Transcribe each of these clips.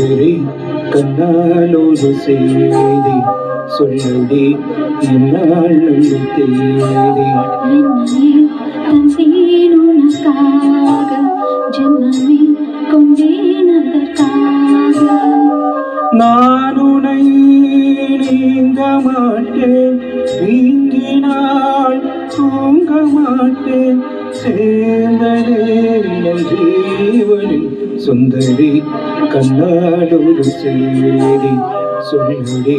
சுந்தரி கண்ணால் ஒரு செய்தி சொல்லடி என்னால் நல்ல தேதி தந்தேன் உனக்காக ஜென்மமே கொண்டேன் அதற்காக நான் உனை நீங்க மாட்டேன் நீங்கினால் தூங்க மாட்டேன் சேர்ந்ததே நம் ஜீவனில் சுந்தரி கண்ணால் ஒரு செய்தி சொல்லடி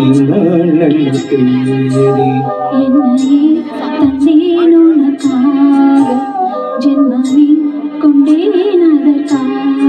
இந்நாள் நல்ல தேதி என்னையே தந்தேன் உனக்காக ஜென்மமே கொண்டேன் அதற்காக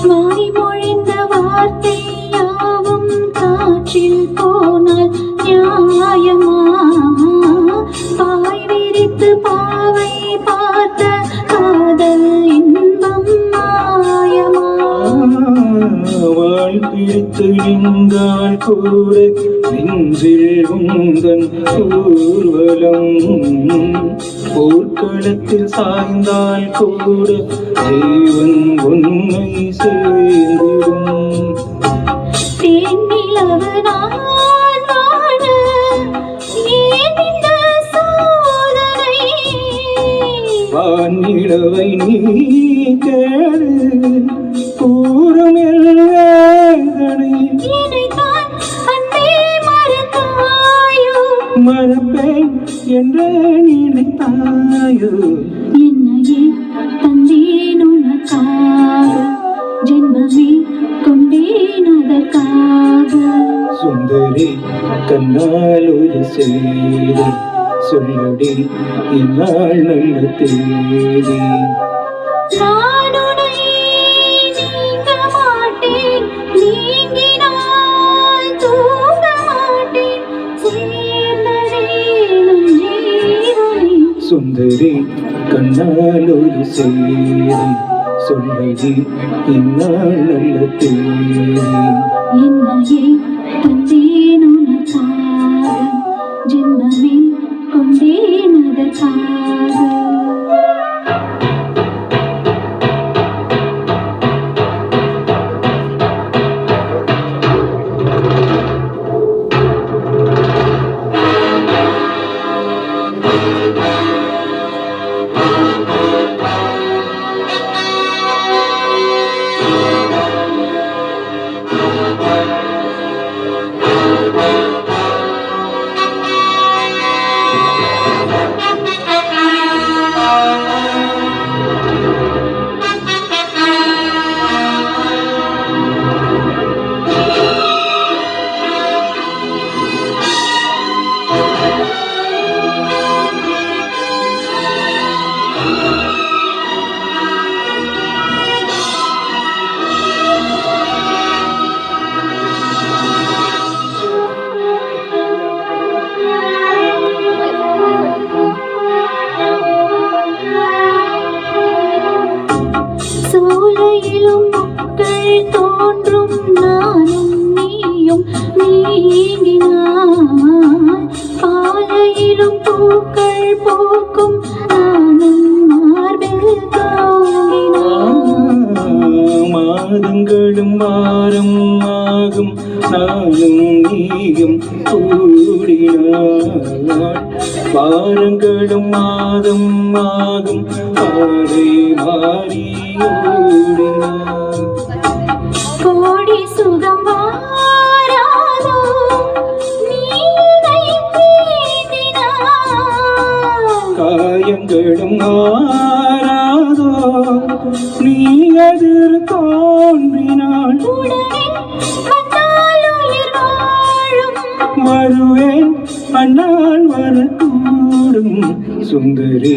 மாறி மொழிந்த வார்த்தை யாவும் காற்றில் போனால் நியாயமா பாய் விரித்து பாவை பார்த்த காதல் இன்பம் மாயமா வாழ் பிடித்து நின்றால் கூட நெஞ்சில் உந்தன் ஊர்வலம் போர்க்களத்தில் சாய்ந்தால் கூட ஜீவன் உன்னை சேர்ந்திடும் தேனிலவு நான் வாழ ஏன் இந்த சோதனை வானிலவை நீ கேடு கூறுமில் வேதனை என்னைத்தான் அன்பே மறந்தாயோ மறப்பேன் என்று நினைத்தாயோ என்னையே தந்தேன் உனக்காக ஜென்மமே கொண்டேன் அதற்காக சுந்தரி கண்ணால் ஒரு செய்தி சொல்லடி இந்நாள் நல்ல தேதி நான் உன்னை நீங்க மாட்டேன் நீங்கினால் தூங்க மாட்டேன் சேர்ந்ததே நம் ஜீவனே சுந்தரி கண்ணால் ஒரு செய்தி சொல்லடி இந்நாள் நல்ல தேதி என்னையே தந்தேன் உனக்காக ஜென்மமே கொண்டேன் அதற்காக சோலையிலும் மக்கள் தோன்றும் நானும் நீயும் நீங்கினாய் பாலையிலும் பூக்கள் பூக்கும் நானும் மார்பில் தோன்றினாய் மாதங்களும் வாரம் ஆகும் நானும் நீயும் கூடினாள் வாரங்களும் மாதம் ஆகும் பாதை மாறி ஓடினாள் கோடி சுகம் வாராதோ நீ என்னை தீண்டினாய். காயங்களும் ஆறாதோ நீ எதிர் தோன்றினாள் உடனே வந்தால் உயிர் வாழும். வருவேன் அண்ணாள் வரக்கூடும் சுந்தரி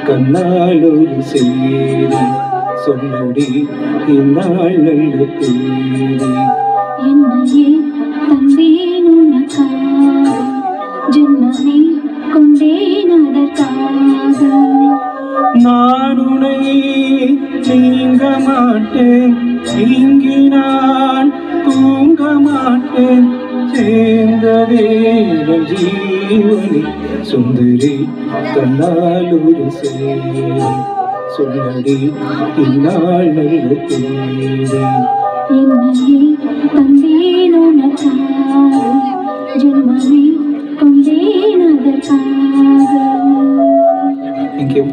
கண்ணால் ஒரு செய்தி சொல்லடி இந்நாள் நல்ல தேதி என்னையே தந்தேன் உனக்காக ஜென்மமே கொண்டேன் அதற்காக. நான் உன்னை நீங்க மாட்டேன் நீங்கினான் தூங்க மாட்டேன் சேர்ந்ததே நம் ஜீவனி சுந்தரி கண்ணால் ஒரு சேரி சொல்லடி இந்நாள் நல்ல தேதி என்னையே தந்தேன் உனக்காக ஜென்மமே கொண்டேன் அதற்காக. தேங்க்யூ